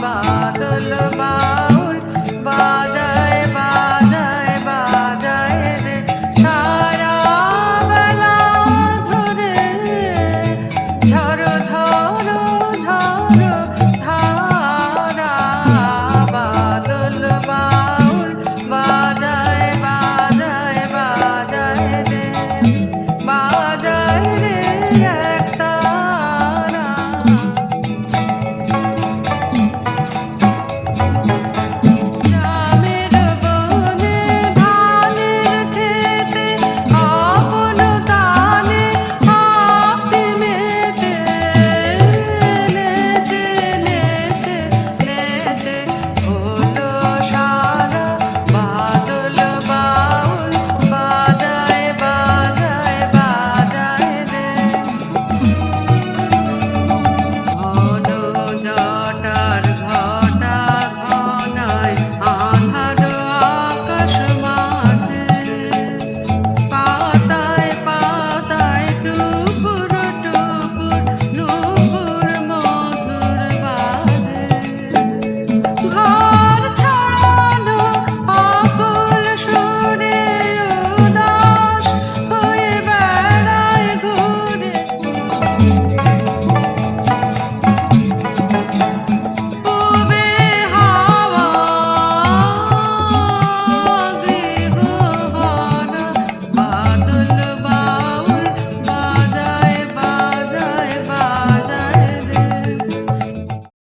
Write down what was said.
বাদল বাউল বাজায় বাজায় বাজায় রে সারা বেলা ধরে, ঝড়ো ঝড়ো ঝড়ো ধারা। বাদল বাউল বাজায় বাজায় বাজায় রে, বাজায় রে